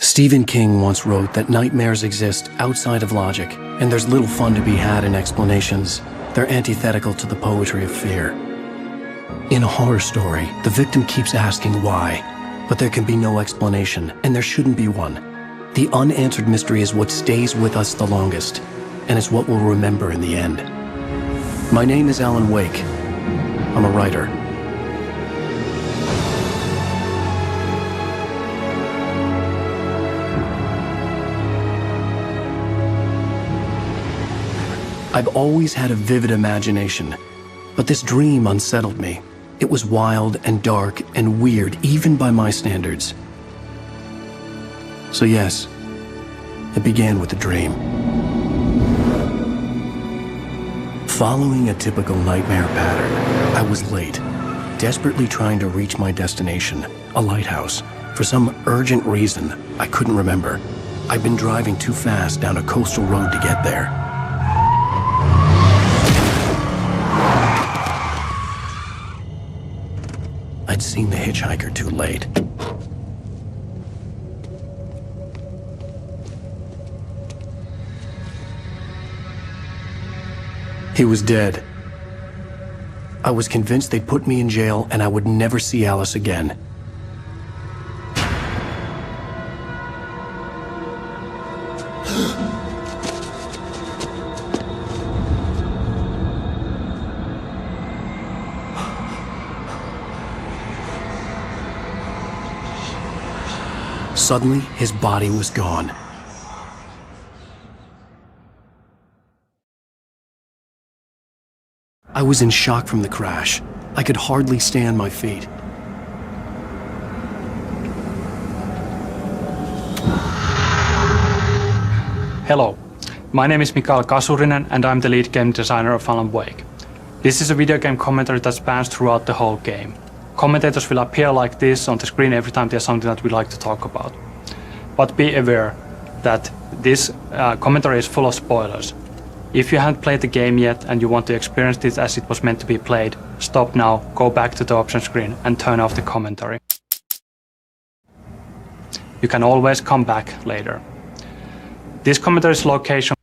Stephen King once wrote that nightmares exist outside of logic, and there's little fun to be had in explanations. They're antithetical to the poetry of fear. In a horror story, the victim keeps asking why, but there can be no explanation, and there shouldn't be one. The unanswered mystery is what stays with us the longest, and it's what we'll remember in the end. My name is Alan Wake. I'm a writer. I've always had a vivid imagination, but this dream unsettled me. It was wild and dark and weird, even by my standards. So yes, it began with a dream. Following a typical nightmare pattern, I was late, desperately trying to reach my destination, a lighthouse. For some urgent reason, I couldn't remember. I'd been driving too fast down a coastal road to get there. I'd seen the hitchhiker too late. He was dead. I was convinced they'd put me in jail and I would never see Alice again. Suddenly, his body was gone. I was in shock from the crash. I could hardly stay on my feet. Hello, my name is Mikael Kasurinen and I'm the lead game designer of Alan Wake. This is a video game commentary that spans throughout the whole game. Commentators will appear like this on the screen every time there's something that we like to talk about. But be aware that this commentary is full of spoilers. If you haven't played the game yet and you want to experience it as it was meant to be played, stop now, go back to the option screen and turn off the commentary. You can always come back later. This commentary's location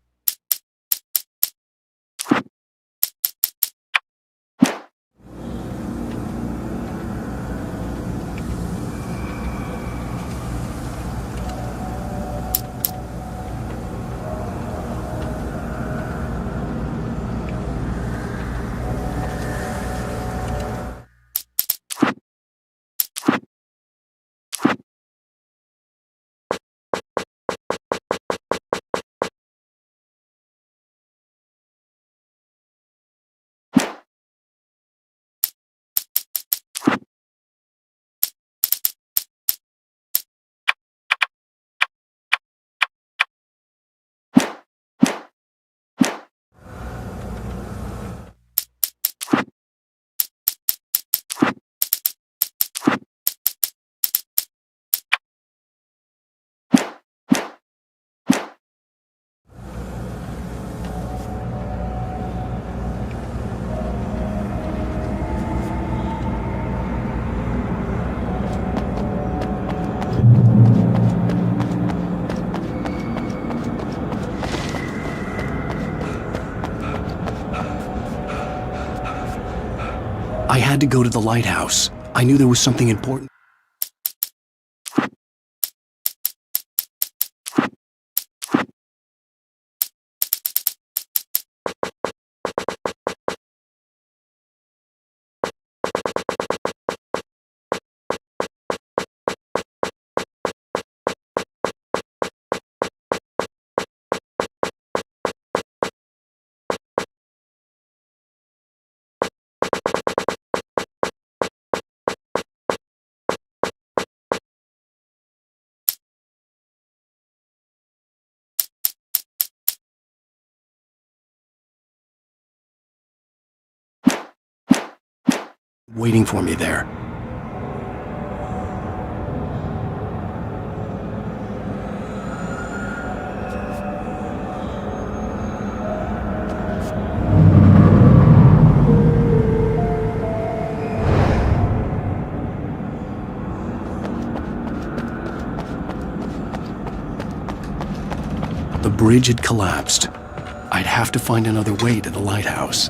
I had to go to the lighthouse. I knew there was something important. Waiting for me there. bridge had collapsed. I'd have to find another way to the lighthouse.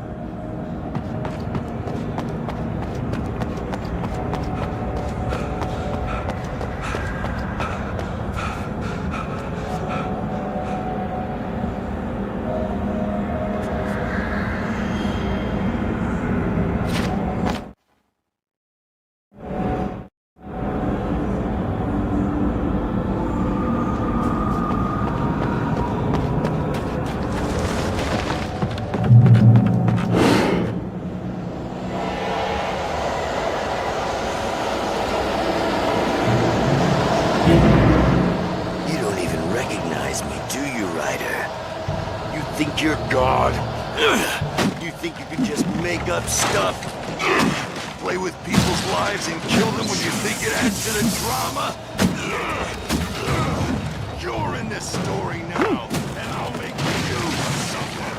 You don't even recognize me, do you, Ryder? You think you're God? You think you can just make up stuff? Play with people's lives and kill them when you think it adds to the drama? You're in this story now, and I'll make you suffer.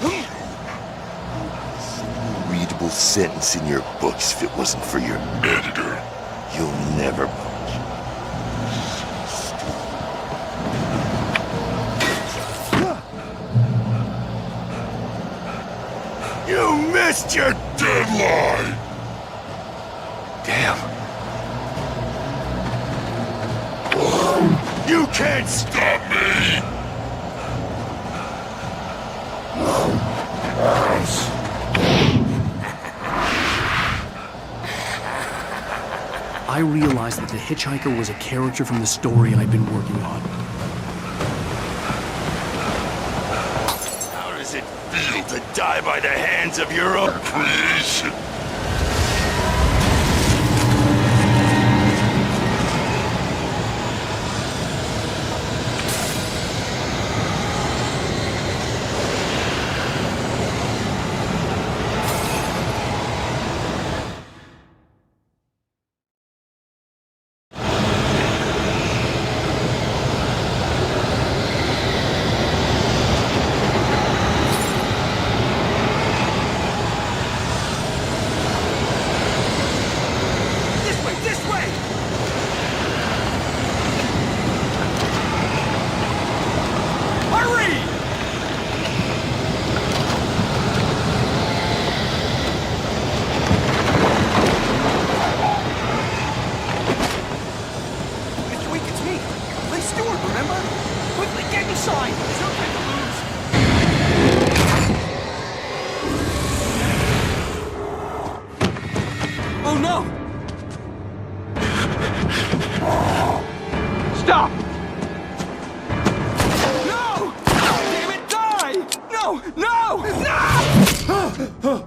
No readable sentence in your books if it wasn't for your editor. You'll never... You missed your deadline! Damn. You can't stop me! I realized that the hitchhiker was a character from the story I'd been working on. How does it feel to die by the hands of your own creation? Oh no! Stop! No! Damn it, die! No! No! No!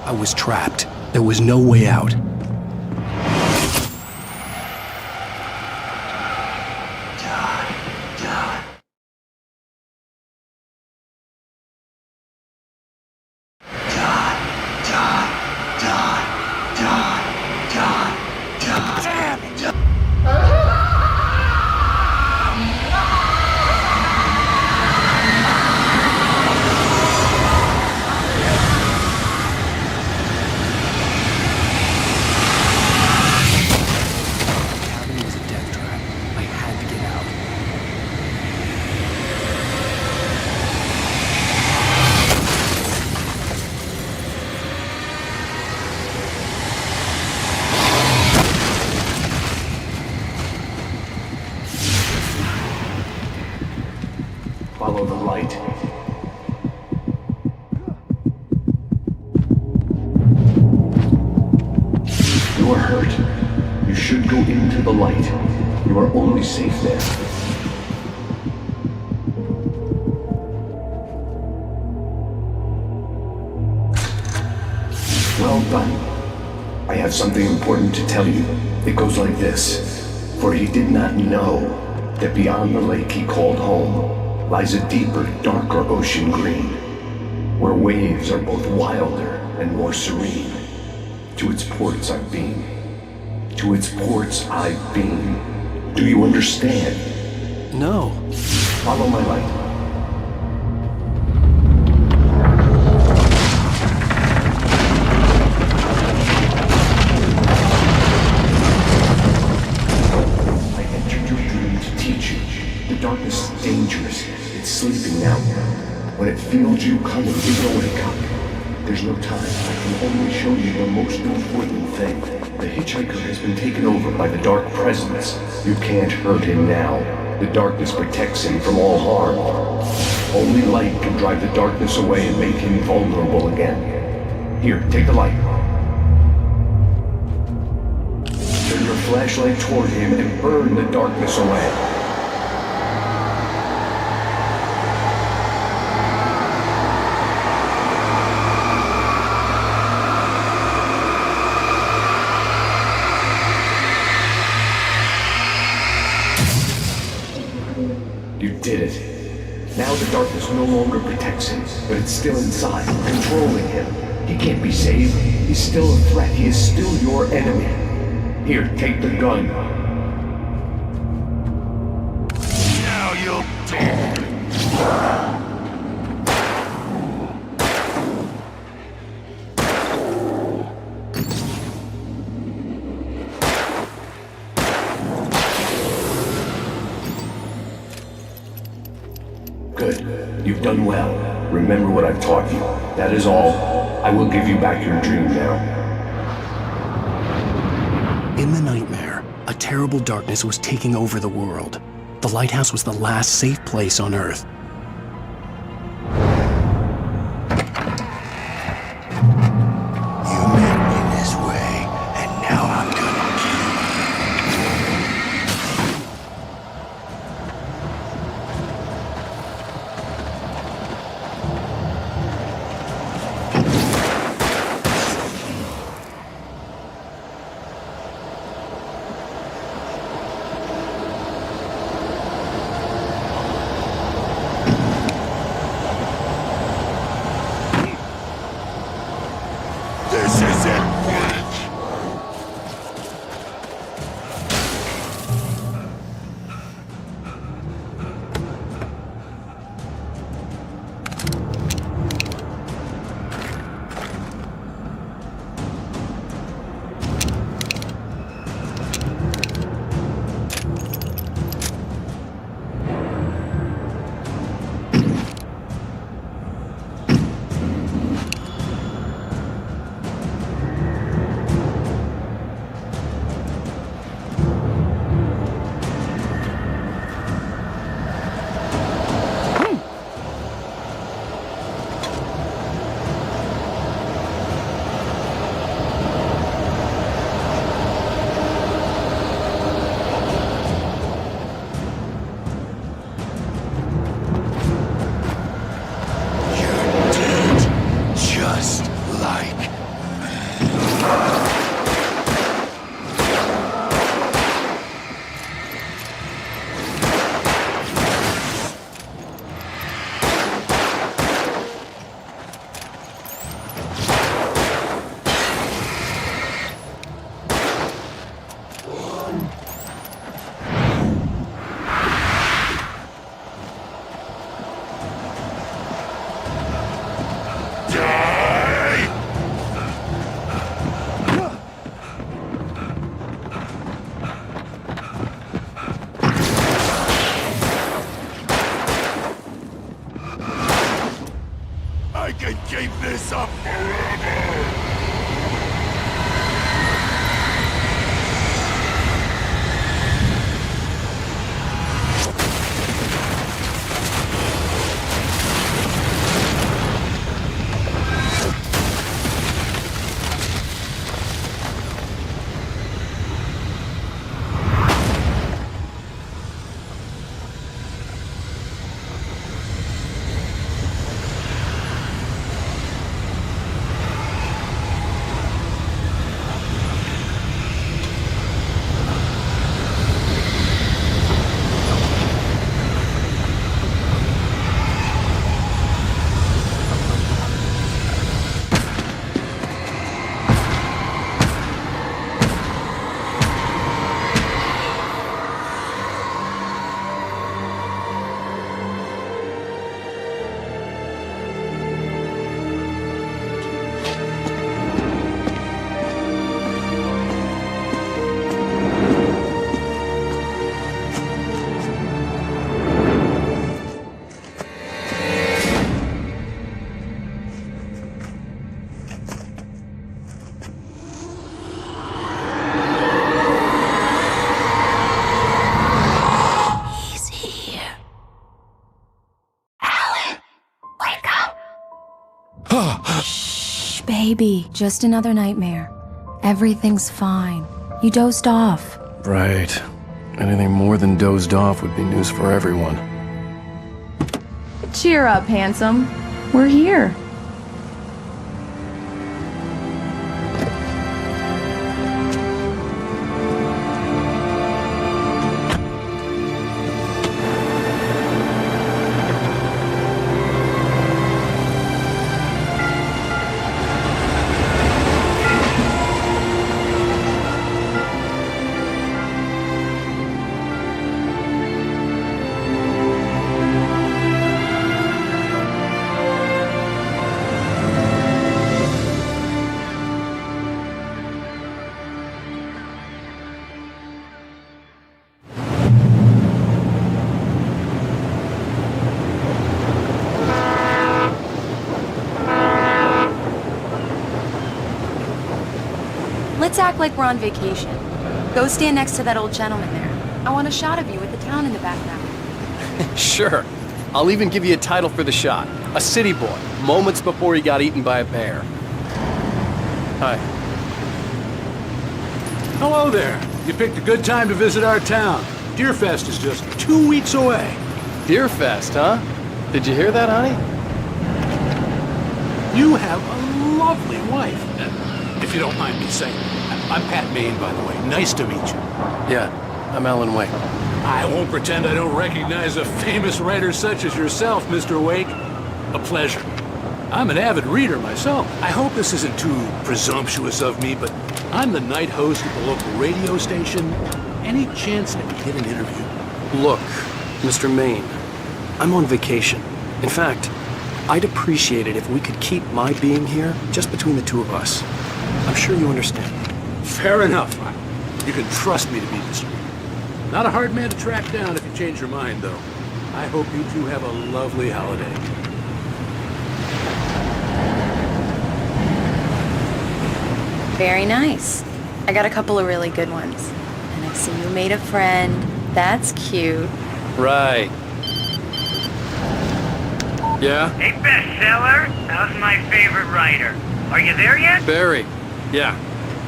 I was trapped. There was no way out. Follow the light. You are hurt. You should go into the light. You are only safe there. Well done. I have something important to tell you. It goes like this. For he did not know that beyond the lake he called home lies a deeper, darker ocean green, where waves are both wilder and more serene. To its ports I've been. To its ports I've been. Do you understand? No. Follow my light. dangerous. It's sleeping now. When it feels you coming, it will wake up. There's no time. I can only show you the most important thing. The hitchhiker has been taken over by the Dark Presence. You can't hurt him now. The darkness protects him from all harm. Only light can drive the darkness away and make him vulnerable again. Here, take the light. Turn your flashlight toward him and burn the darkness away. You did it. Now the darkness no longer protects him, but it's still inside, controlling him. He can't be saved. He's still a threat. He is still your enemy. Here, take the gun. Now you'll die. Good. You've done well. Remember what I've taught you. That is all. I will give you back your dream now. In the nightmare, a terrible darkness was taking over the world. The lighthouse was the last safe place on Earth. You made me this way, and now I'm gonna kill you. This is it, bitch! Just like I can keep this up forever! be just another nightmare. Everything's fine. You dozed off. Right. Anything more than dozed off would be news for everyone. Cheer up, handsome. We're here. Let's act like we're on vacation. Go stand next to that old gentleman there. I want a shot of you with the town in the background. Sure. I'll even give you a title for the shot. A city boy, moments before he got eaten by a bear. Hi. Hello there. You picked a good time to visit our town. Deerfest is just 2 weeks away. Deerfest, huh? Did you hear that, honey? You have a lovely wife. If you don't mind me saying. I'm Pat Maine, by the way. Nice to meet you. Yeah, I'm Alan Wake. I won't pretend I don't recognize a famous writer such as yourself, Mr. Wake. A pleasure. I'm an avid reader myself. I hope this isn't too presumptuous of me, but I'm the night host at the local radio station. Any chance I could get an interview? Look, Mr. Maine, I'm on vacation. In fact, I'd appreciate it if we could keep my being here just between the two of us. I'm sure you understand. Fair enough. You can trust me to be discreet. Not a hard man to track down if you change your mind, though. I hope you two have a lovely holiday. Very nice. I got a couple of really good ones. And I see you made a friend. That's cute. Right. Yeah? Hey, bestseller. How's my favorite writer? Are you there yet? Barry. Yeah.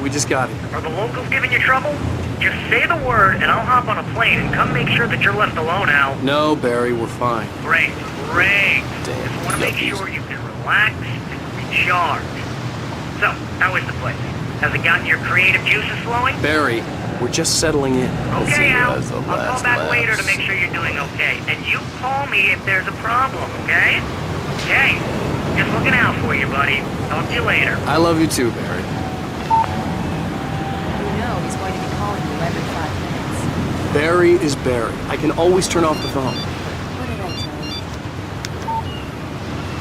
We just got here. Are the locals giving you trouble? Just say the word and I'll hop on a plane and come make sure that you're left alone, Al. No, Barry, we're fine. Great, great. Damn. Just want to make sure you can relax and recharge. So, how is the place? Has it gotten your creative juices flowing? Barry, we're just settling in. Okay, Al. As the I'll call last back laughs. later to make sure you're doing okay. And you call me if there's a problem, okay? Okay. Just looking out for you, buddy. Talk to you later. I love you too, Barry. You know he's going to be calling you every 5 minutes. Barry is Barry. I can always turn off the phone. What did I tell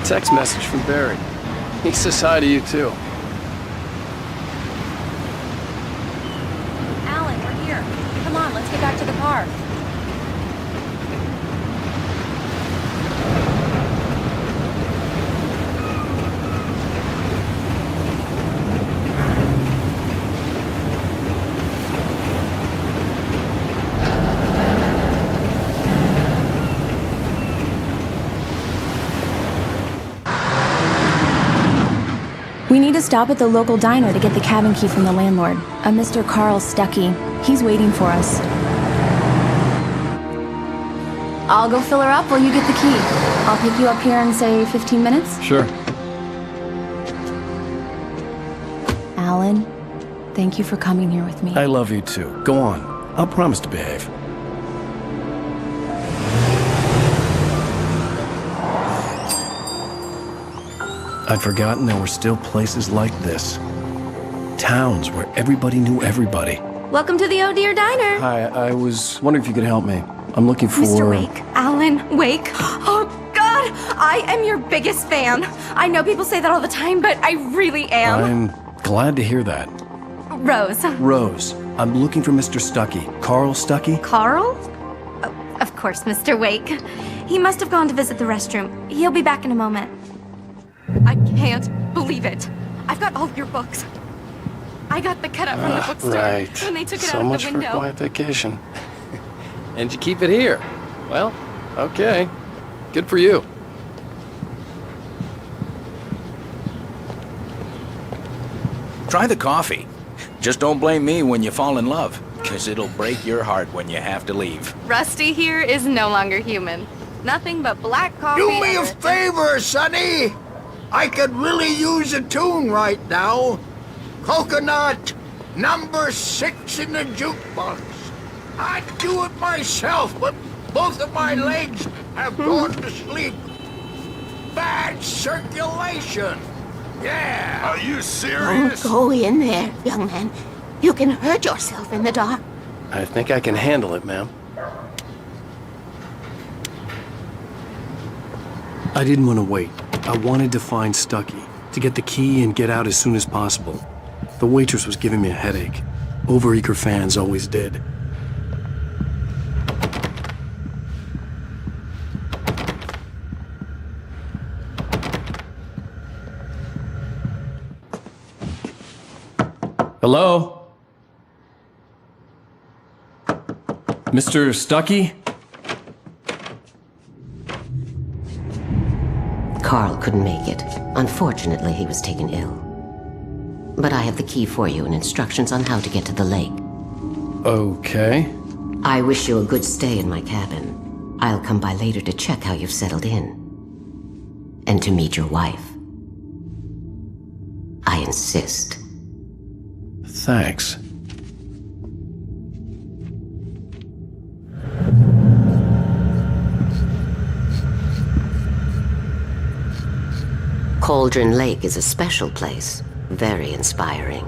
you? Text message from Barry. He says hi to you too. Alan, we're here. Come on, let's get back to the car. We need to stop at the local diner to get the cabin key from the landlord, a Mr. Carl Stuckey. He's waiting for us. I'll go fill her up while you get the key. I'll pick you up here in, say, 15 minutes? Sure. Alan, thank you for coming here with me. I love you too. Go on. I'll promise to behave. I'd forgotten there were still places like this. Towns where everybody knew everybody. Welcome to the Oh Dear Diner. Hi, I was wondering if you could help me. I'm looking for... Mr. Wake. Alan Wake. Oh, God! I am your biggest fan. I know people say that all the time, but I really am. I'm glad to hear that. Rose. Rose, I'm looking for Mr. Stuckey. Carl Stuckey? Carl? Oh, of course, Mr. Wake. He must have gone to visit the restroom. He'll be back in a moment. I can't believe it. I've got all your books. I got the cutout from the bookstore Right. when they took it So out of much the for window. quiet vacation. And you keep it here. Well, okay. Good for you. Try the coffee. Just don't blame me when you fall in love, because it'll break your heart when you have to leave. Rusty here is no longer human. Nothing but black coffee. Do me a favor, Sonny. I could really use a tune right now. Coconut, number 6 in the jukebox. I'd do it myself, but both of my legs have gone to sleep. Bad circulation. Yeah. Are you serious? Don't go in there, young man. You can hurt yourself in the dark. I think I can handle it, ma'am. I didn't want to wait. I wanted to find Stucky, to get the key and get out as soon as possible. The waitress was giving me a headache. Overeager fans always did. Hello? Mr. Stucky? Carl couldn't make it. Unfortunately, he was taken ill. But I have the key for you and instructions on how to get to the lake. Okay. I wish you a good stay in my cabin. I'll come by later to check how you've settled in. And to meet your wife. I insist. Thanks. Cauldron Lake is a special place. Very inspiring.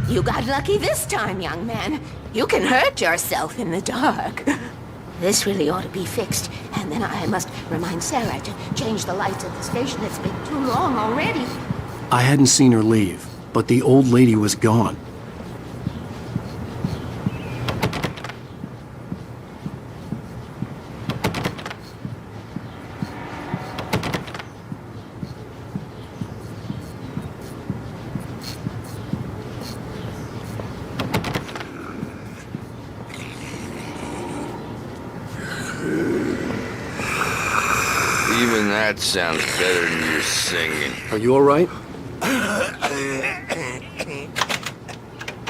You got lucky this time, young man. You can hurt yourself in the dark. This really ought to be fixed, and then I must remind Sarah to change the lights at the station. It's been too long already. I hadn't seen her leave, but the old lady was gone. Even that sounds better than your singing. Are you all right?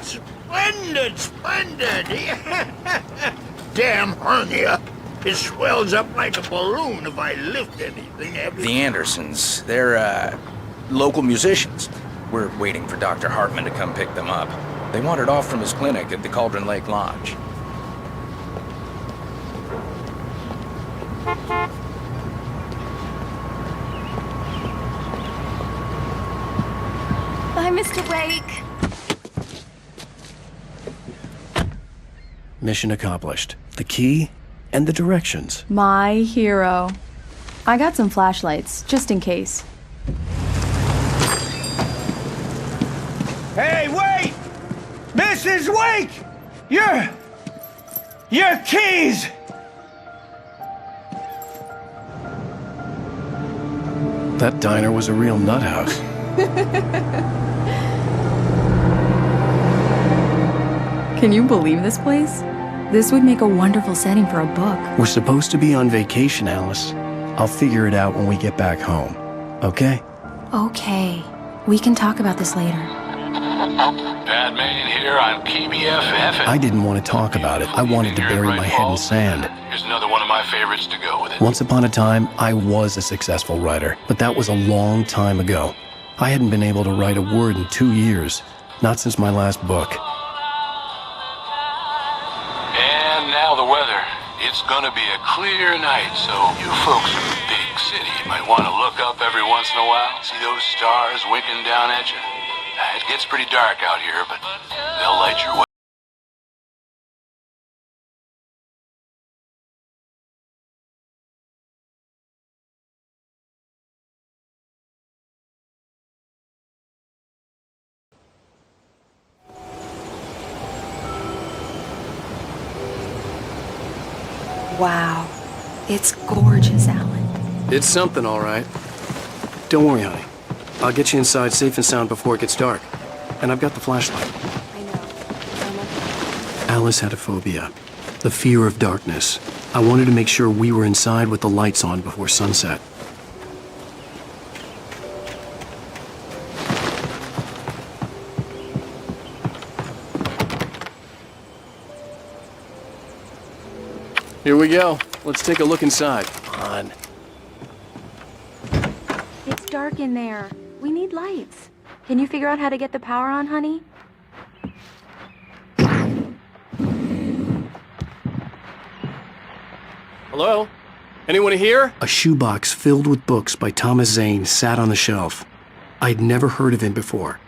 Splendid, splendid. Damn hernia. It swells up like a balloon if I lift anything heavy. The Andersons, they're, local musicians. We're waiting for Dr. Hartman to come pick them up. They wandered off from his clinic at the Cauldron Lake Lodge. Bye, Mr. Wake. Mission accomplished. The key and the directions. My hero. I got some flashlights, just in case. Hey, wait! Mrs. Wake! Your keys! That diner was a real nut house. Can you believe this place? This would make a wonderful setting for a book. We're supposed to be on vacation, Alice. I'll figure it out when we get back home. Okay? Okay. We can talk about this later. Batman here on KBFF. I didn't want to talk about it. I wanted to bury my head in sand. Here's another one of my favorites to go with it. Once upon a time, I was a successful writer, but that was a long time ago. I hadn't been able to write a word in 2 years, not since my last book. And now the weather. It's gonna be a clear night, so you folks in the big city might want to look up every once in a while, see those stars winking down at you. It gets pretty dark out here, but they'll light your way. Wow. It's gorgeous, Alan. It's something, all right. Don't worry, honey. I'll get you inside safe and sound before it gets dark. And I've got the flashlight. I know. Alice had a phobia. The fear of darkness. I wanted to make sure we were inside with the lights on before sunset. Here we go. Let's take a look inside. Come on. It's dark in there. We need lights. Can you figure out how to get the power on, honey? Hello? Anyone here? A shoebox filled with books by Thomas Zane sat on the shelf. I'd never heard of him before.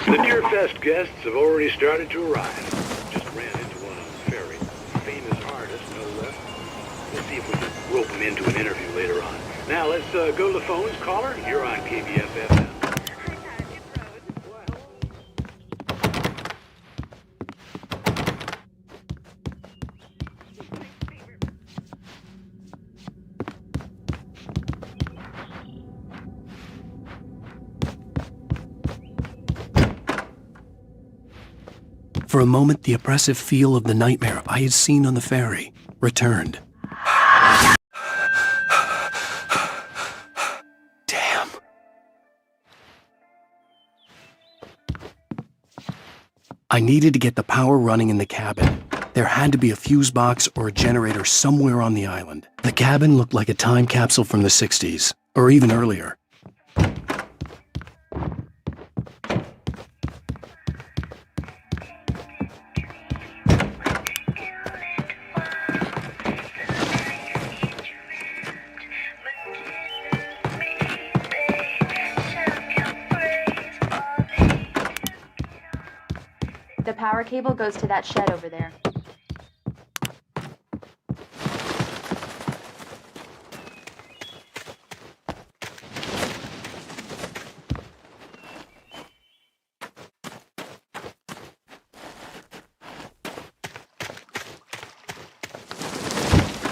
The Deerfest guests have already started to arrive. Just ran into one on the ferry. Famous artist, no less. We'll see if we can rope him into an interview later on. Now, let's go to the phones. Caller, you're on KBFF. For a moment, the oppressive feel of the nightmare I had seen on the ferry returned. Damn. I needed to get the power running in the cabin. There had to be a fuse box or a generator somewhere on the island. The cabin looked like a time capsule from the 60s, or even earlier. The power cable goes to that shed over there.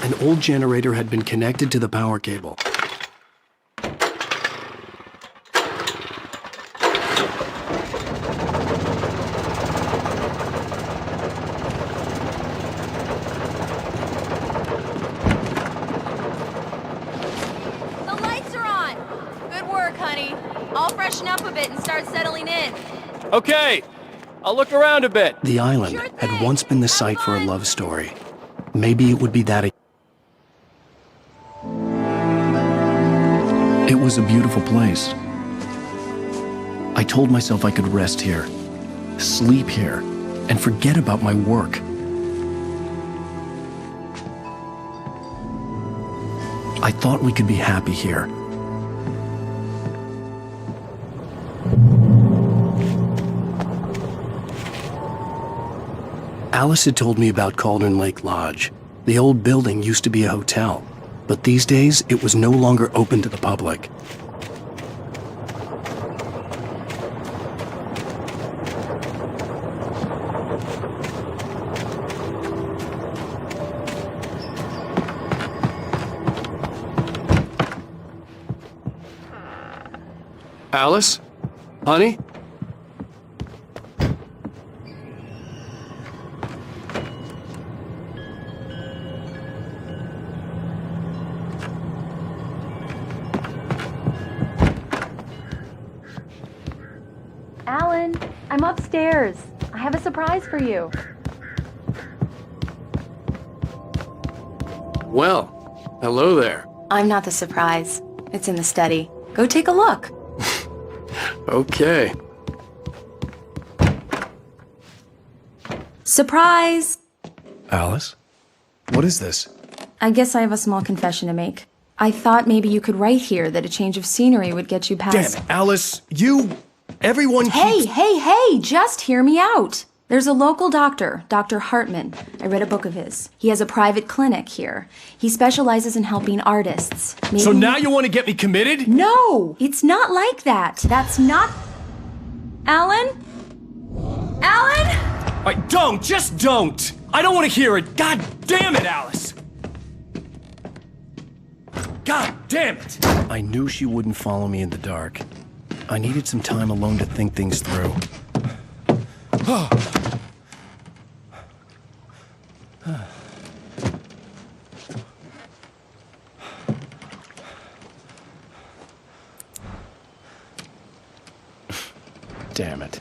An old generator had been connected to the power cable. Okay, I'll look around a bit. The island had once been the site for a love story. Maybe it would be that again. It was a beautiful place. I told myself I could rest here, sleep here, and forget about my work. I thought we could be happy here. Alice had told me about Cauldron Lake Lodge. The old building used to be a hotel, but these days it was no longer open to the public. Alice? Honey? Alan, I'm upstairs. I have a surprise for you. Well, hello there. I'm not the surprise. It's in the study. Go take a look. Okay. Surprise! Alice? What is this? I guess I have a small confession to make. I thought maybe you could write here that a change of scenery would get you past— Damn it, Alice, you... Everyone Hey, keeps... hey, just hear me out. There's a local doctor, Dr. Hartman. I read a book of his. He has a private clinic here. He specializes in helping artists. Maybe... So now you want to get me committed? No! It's not like that. That's not... Alan? Alan? All right, don't! Just don't! I don't want to hear it! God damn it, Alice! God damn it! I knew she wouldn't follow me in the dark. I needed some time alone to think things through. Damn it.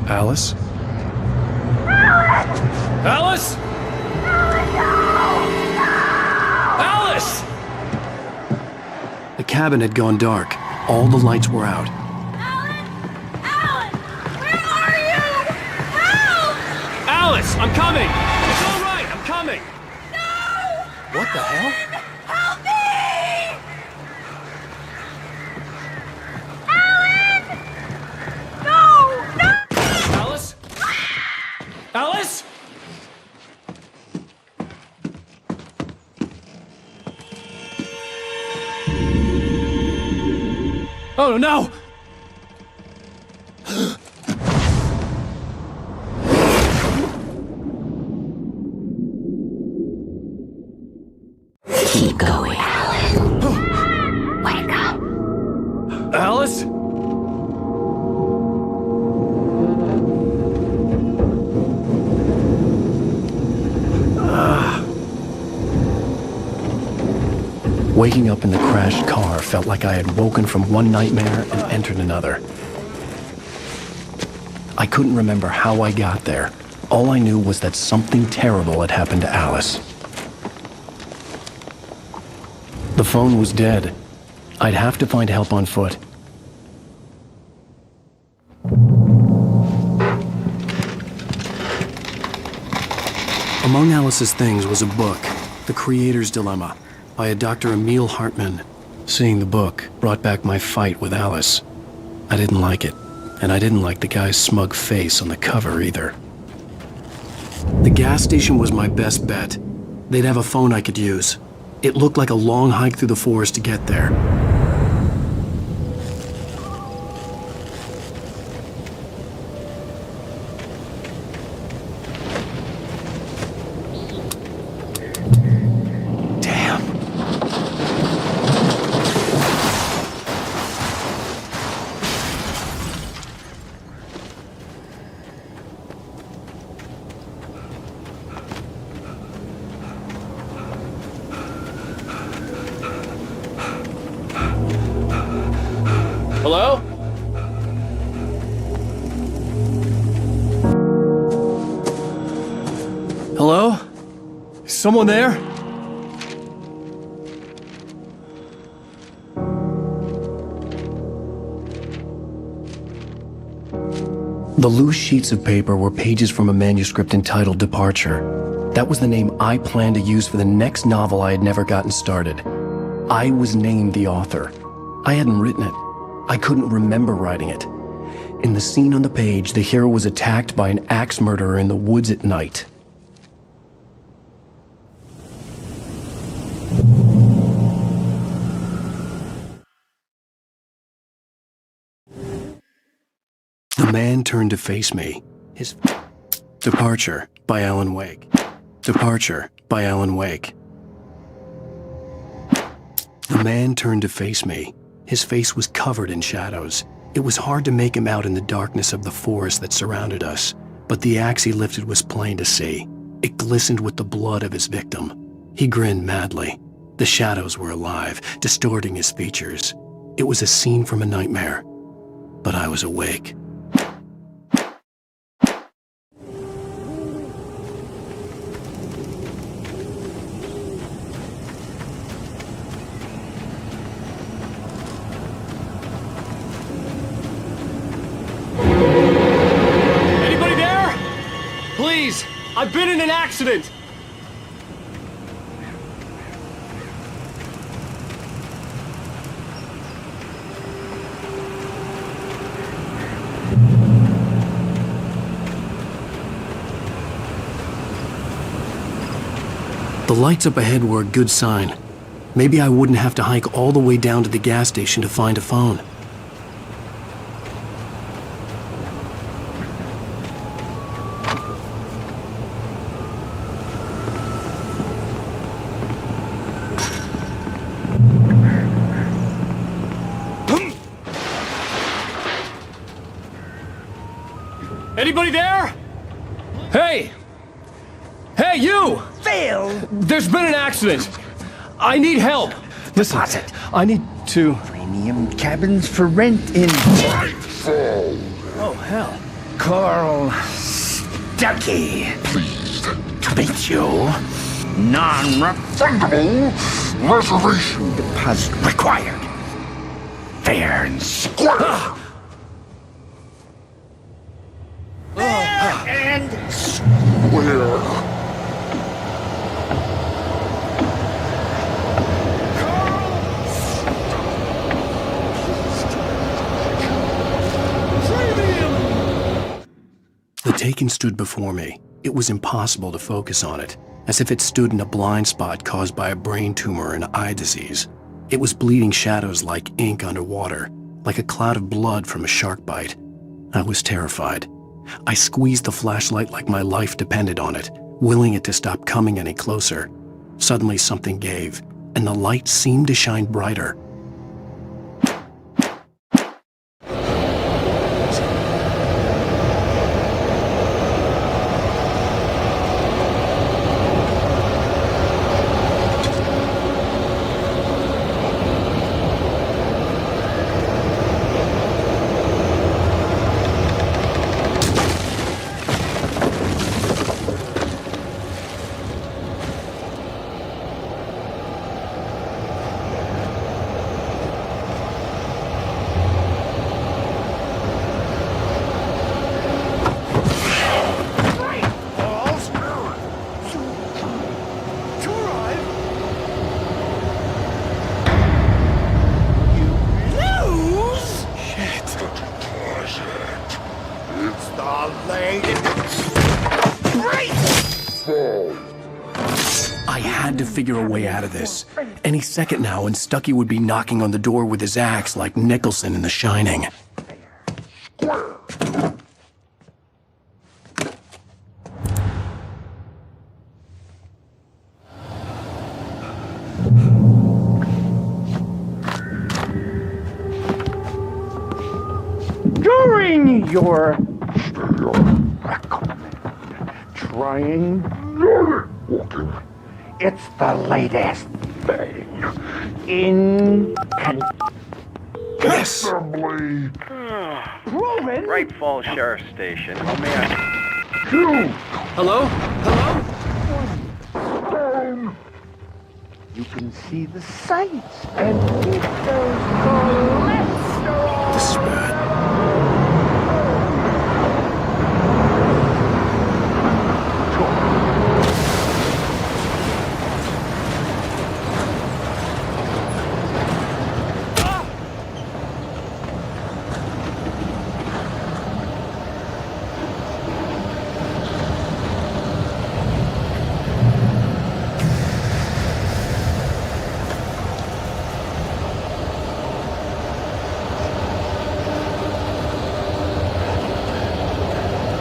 Alice? Alice? Alice! The cabin had gone dark. All the lights were out. Alice, I'm coming! It's all right, I'm coming! No! What the hell? Help me! Alan! No! No! Alice? Alice? Oh no! Keep going, Alan. Wake up! Alice? Waking up in the crashed car felt like I had woken from one nightmare and entered another. I couldn't remember how I got there. All I knew was that something terrible had happened to Alice. The phone was dead. I'd have to find help on foot. Among Alice's things was a book, The Creator's Dilemma, by a Dr. Emil Hartman. Seeing the book brought back my fight with Alice. I didn't like it, and I didn't like the guy's smug face on the cover either. The gas station was my best bet. They'd have a phone I could use. It looked like a long hike through the forest to get there. Hello? Hello? Is someone there? The loose sheets of paper were pages from a manuscript entitled Departure. That was the name I planned to use for the next novel I had never gotten started. I was named the author. I hadn't written it. I couldn't remember writing it. In the scene on the page, the hero was attacked by an axe murderer in the woods at night. The man turned to face me. His Departure by Alan Wake. Departure by Alan Wake. The man turned to face me. His face was covered in shadows. It was hard to make him out in the darkness of the forest that surrounded us, but the axe he lifted was plain to see. It glistened with the blood of his victim. He grinned madly. The shadows were alive, distorting his features. It was a scene from a nightmare, but I was awake. I've been in an accident! lights up ahead were a good sign. Maybe I wouldn't have to hike all the way down to the gas station to find a phone. Anybody there? Hey! Hey, you! Phil! There's been an accident. I need help. Listen, I need to... Premium cabins for rent in... Oh, hell. Carl Stuckey. Pleased to meet you. Non-refundable reservation deposit required. Fair and square. Fair and square. The Taken stood before me. It was impossible to focus on it, as if it stood in a blind spot caused by a brain tumor and eye disease. It was bleeding shadows like ink underwater, like a cloud of blood from a shark bite. I was terrified. I squeezed the flashlight like my life depended on it, willing it to stop coming any closer. Suddenly something gave, and the light seemed to shine brighter. I had to figure a way out of this. Any second now, and Stuckey would be knocking on the door with his axe like Nicholson in The Shining. During your trying walking, it's the latest thing in Yes. proven. Great Falls Sheriff Station. How may I... Hello? Hello? You can see the sights and keep those cholesterol. The spread.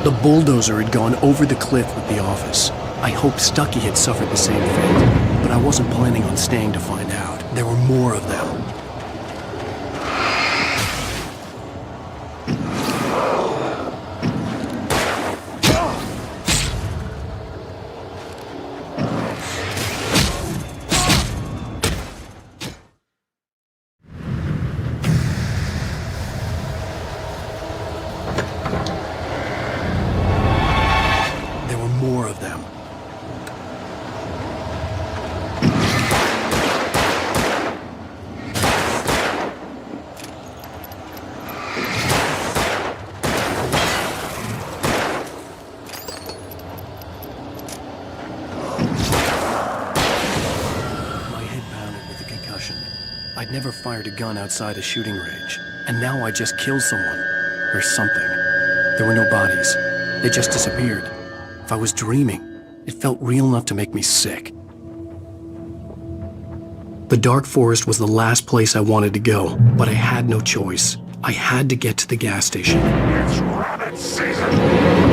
The bulldozer had gone over the cliff with the office. I hoped Stuckey had suffered the same fate, but I wasn't planning on staying to find out. There were more of them. I'd never fired a gun outside a shooting range, and now I just killed someone. Or something. There were no bodies. They just disappeared. If I was dreaming, it felt real enough to make me sick. The dark forest was the last place I wanted to go, but I had no choice. I had to get to the gas station. It's rabbit season!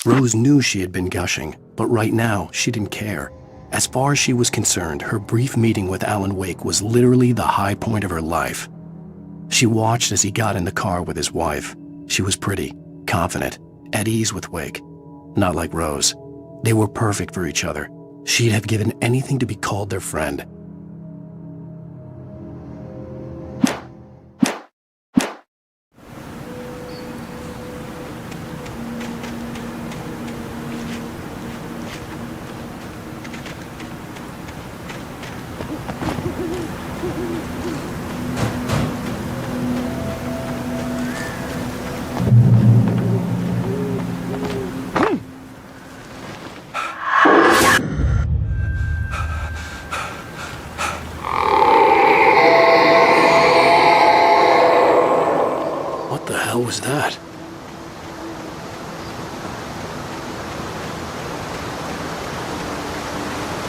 Rose knew she had been gushing, but right now, she didn't care. As far as she was concerned, her brief meeting with Alan Wake was literally the high point of her life. She watched as he got in the car with his wife. She was pretty, confident, at ease with Wake. Not like Rose. They were perfect for each other. She'd have given anything to be called their friend. What the hell was that?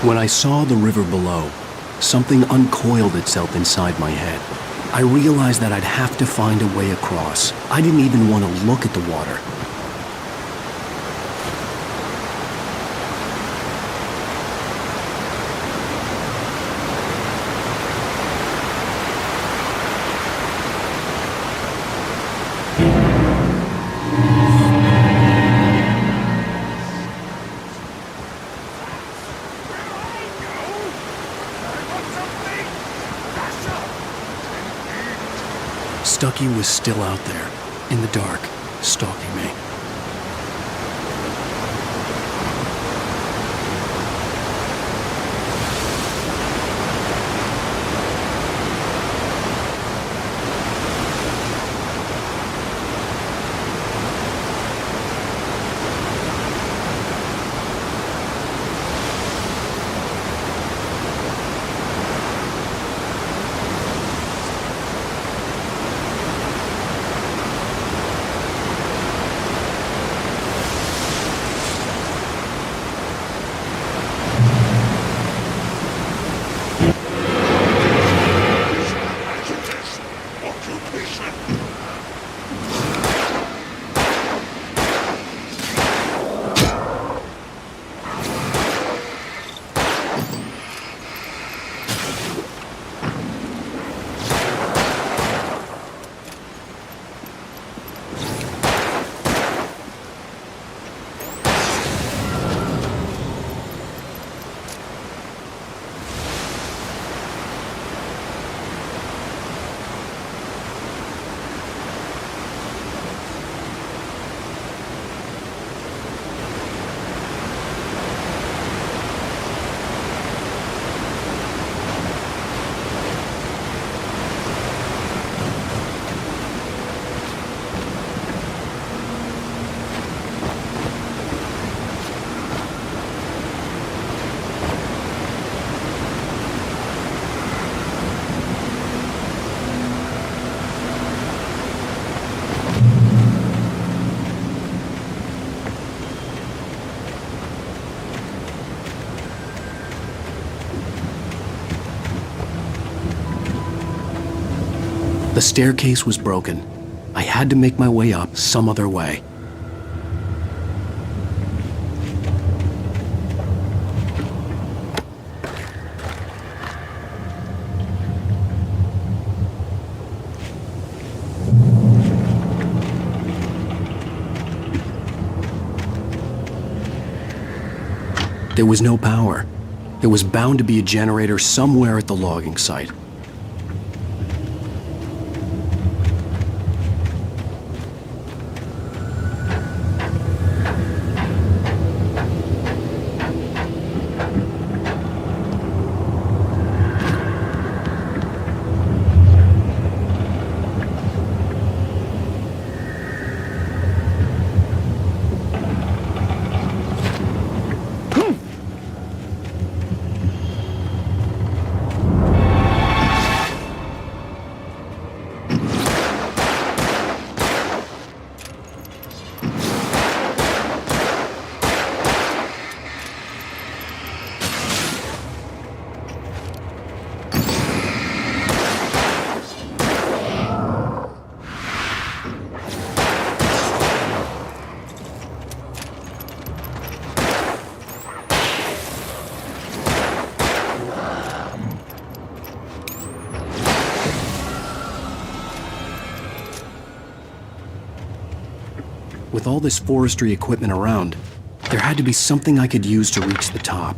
When I saw the river below, something uncoiled itself inside my head. I realized that I'd have to find a way across. I didn't even want to look at the water. Stucky was still out there, in the dark, stalking me. The staircase was broken. I had to make my way up some other way. There was no power. There was bound to be a generator somewhere at the logging site. With all this forestry equipment around, there had to be something I could use to reach the top.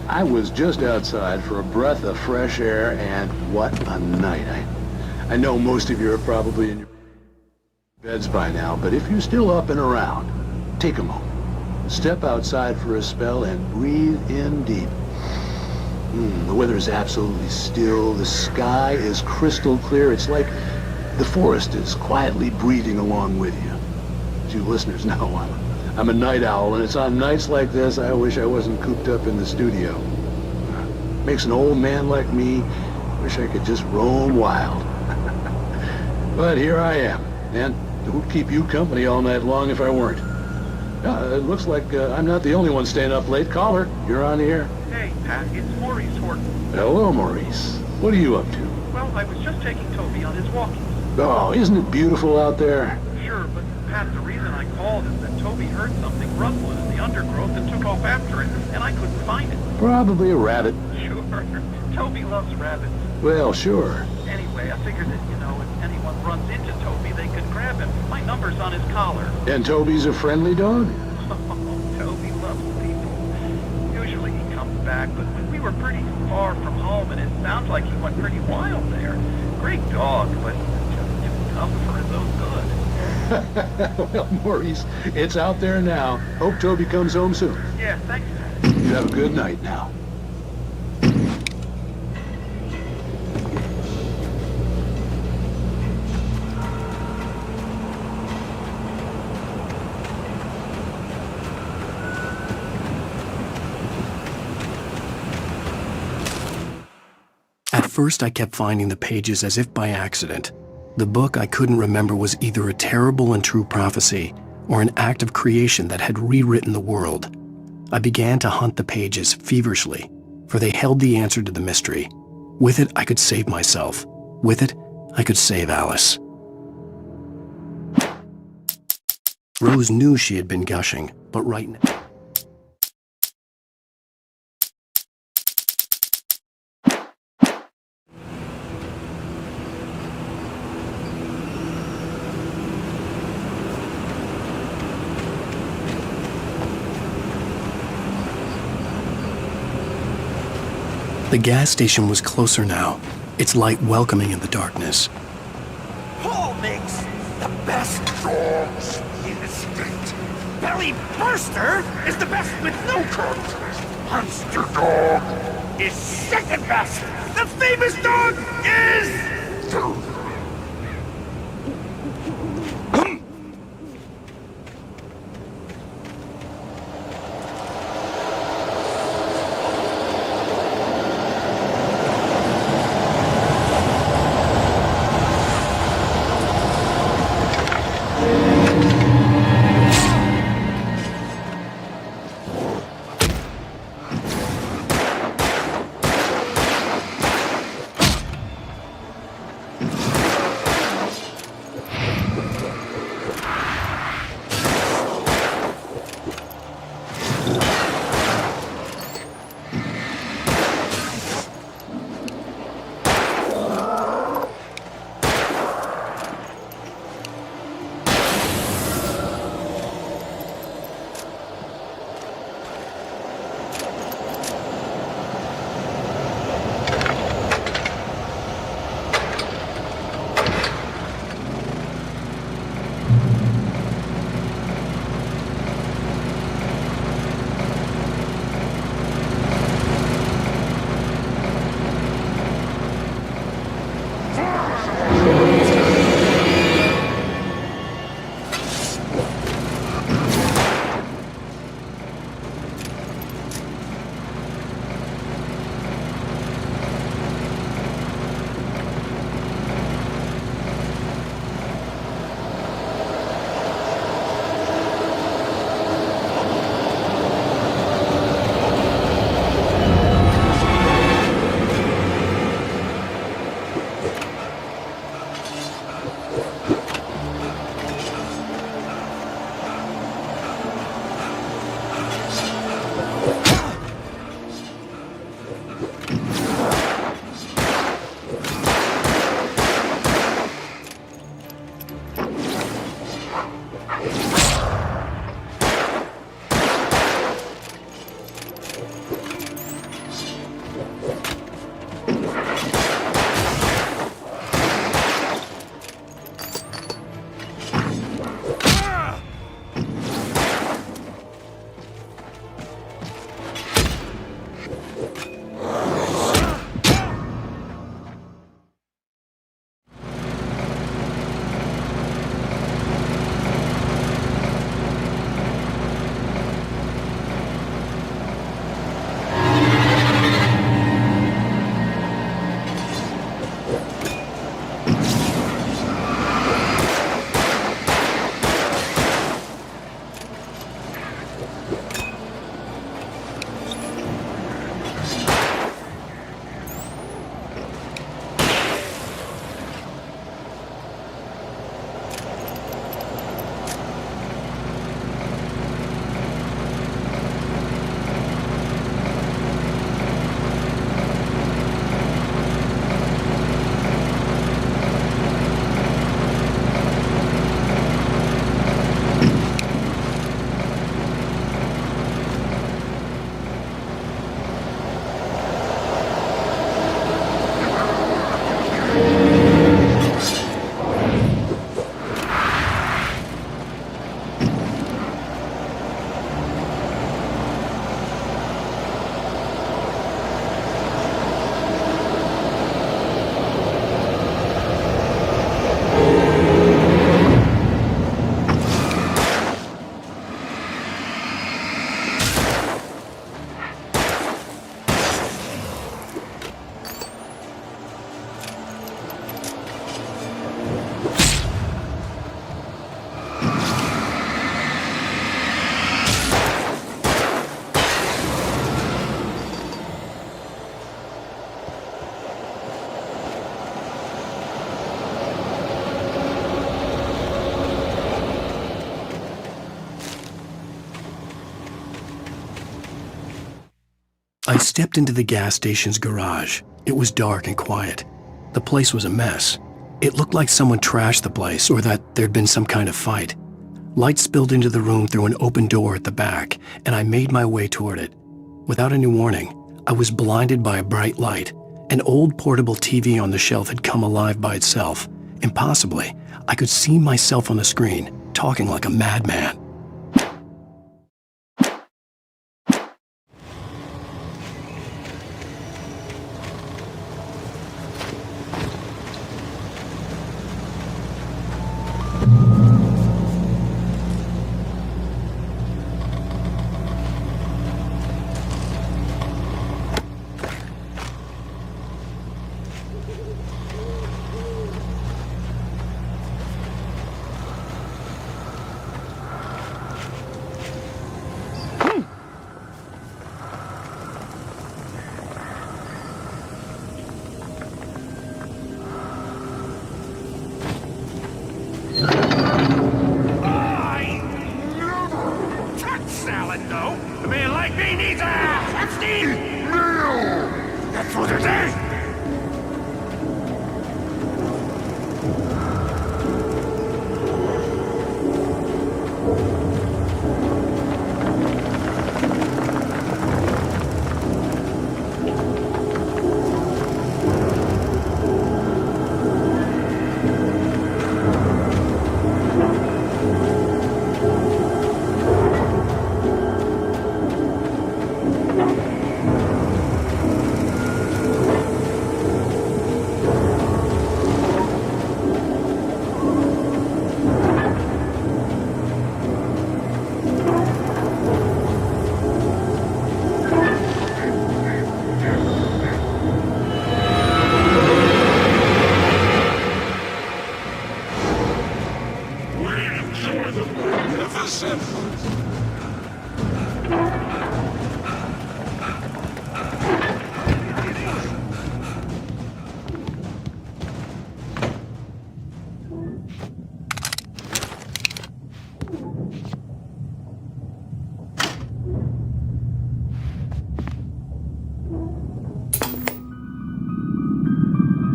I was just outside for a breath of fresh air, and what a night. I know most of you are probably in your beds by now, but if you're still up and around, take a moment. Step outside for a spell and breathe in deep. The weather is absolutely still. The sky is crystal clear. It's like the forest is quietly breathing along with you. As you listeners know, I'm a night owl, and it's on nights like this I wish I wasn't cooped up in the studio. Makes an old man like me wish I could just roam wild. But here I am, and it would keep you company all night long if I weren't. It looks like I'm not the only one staying up late. Caller, you're on the air. Hey, Pat, it's Maurice Horton. Hello, Maurice. What are you up to? Well, I was just taking Toby on his walkies. Oh, isn't it beautiful out there? Sure, but Pat, the reason I called is that Toby heard something rustling in the undergrowth and took off after it, and I couldn't find it. Probably a rabbit. Sure. Toby loves rabbits. Well, sure. Anyway, I figured that, if anyone runs into Toby, they could grab him. My number's on his collar. And Toby's a friendly dog? Toby loves people. Usually he comes back, but we were pretty far from home, and it sounds like he went pretty wild there. Great dog, but just too tough for his own good. Well, Maurice, it's out there now. Hope Toby comes home soon. Yeah, thanks, Pat. You have a good night now. At first, I kept finding the pages as if by accident. The book I couldn't remember was either a terrible and true prophecy or an act of creation that had rewritten the world. I began to hunt the pages feverishly, for they held the answer to the mystery. With it, I could save myself. With it, I could save Alice. Rose knew she had been gushing, but right now... The gas station was closer now, its light welcoming in the darkness. Paul makes the best dogs in the state. Belly Burster is the best with no contest. Monster Dog is second best. The famous dog is... third. I stepped into the gas station's garage. It was dark and quiet. The place was a mess. It looked like someone trashed the place or that there'd been some kind of fight. Light spilled into the room through an open door at the back, and I made my way toward it. Without any warning, I was blinded by a bright light. An old portable TV on the shelf had come alive by itself. Impossibly, I could see myself on the screen, talking like a madman. Meal! That's what it is!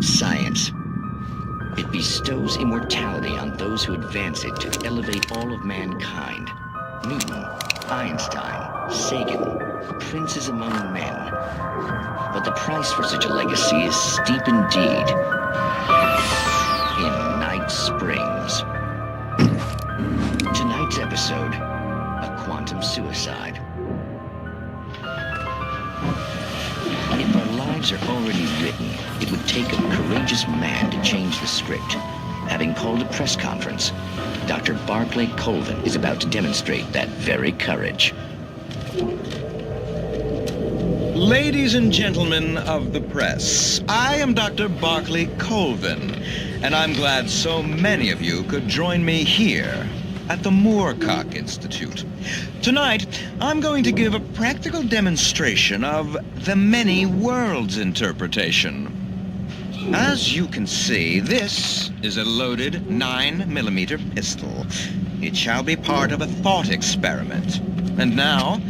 Science. It bestows immortality on those who advance it to elevate all of mankind. Newton, Einstein, Sagan, princes among men. But the price for such a legacy is steep indeed. In Night Springs. Tonight's episode, a quantum suicide. If our lives are already written, it would take a courageous man to change the script. Having called a press conference, Dr. Barclay Colvin is about to demonstrate that very courage. Ladies and gentlemen of the press, I am Dr. Barclay Colvin, and I'm glad so many of you could join me here at the Moorcock Institute. Tonight, I'm going to give a practical demonstration of the many worlds interpretation. As you can see, this is a loaded 9mm pistol. It shall be part of a thought experiment. And now,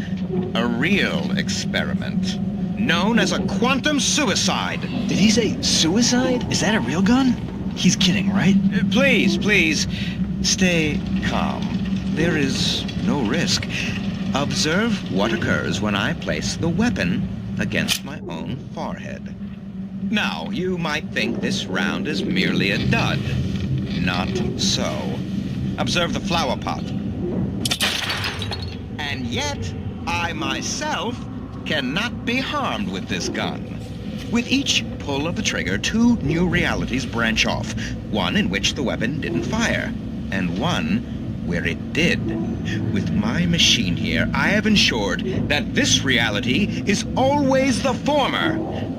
a real experiment, known as a quantum suicide. Did he say suicide? Is that a real gun? He's kidding, right? Please, stay calm. There is no risk. Observe what occurs when I place the weapon against my own forehead. Now, you might think this round is merely a dud. Not so. Observe the flower pot. And yet, I myself cannot be harmed with this gun. With each pull of the trigger, two new realities branch off. One in which the weapon didn't fire, and one where it did. With my machine here, I have ensured that this reality is always the former.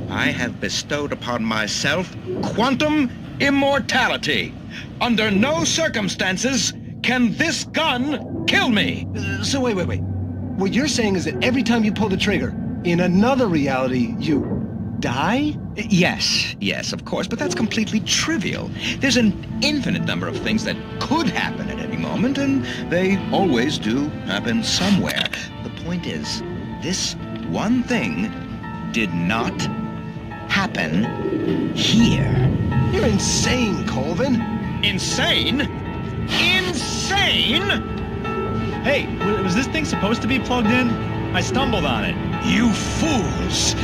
I have bestowed upon myself quantum immortality. Under no circumstances can this gun kill me. So wait. What you're saying is that every time you pull the trigger, in another reality, you die? Yes, of course, but that's completely trivial. There's an infinite number of things that could happen at any moment, and they always do happen somewhere. The point is, this one thing did not happen here. You're insane, Colvin. Insane? Insane? Hey, was this thing supposed to be plugged in? I stumbled on it. You fools!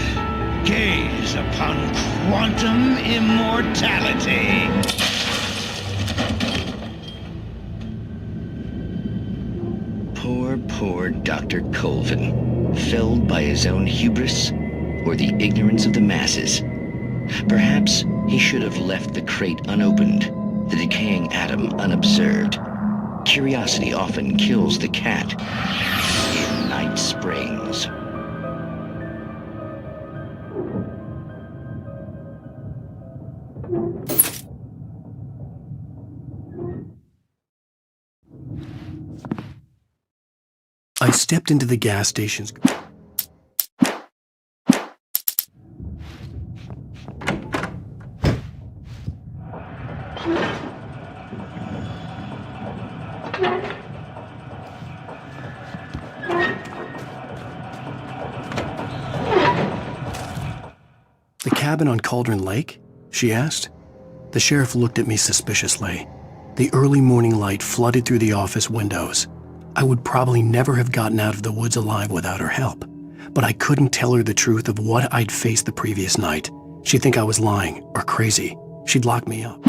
Gaze upon quantum immortality. Poor Dr. Colvin, felled by his own hubris or the ignorance of the masses. Perhaps he should have left the crate unopened, the decaying atom unobserved. Curiosity often kills the cat. In Night Springs. I stepped into the gas station's... cabin on Cauldron Lake? She asked. The sheriff looked at me suspiciously. The early morning light flooded through the office windows. I would probably never have gotten out of the woods alive without her help. But I couldn't tell her the truth of what I'd faced the previous night. She'd think I was lying or crazy. She'd lock me up.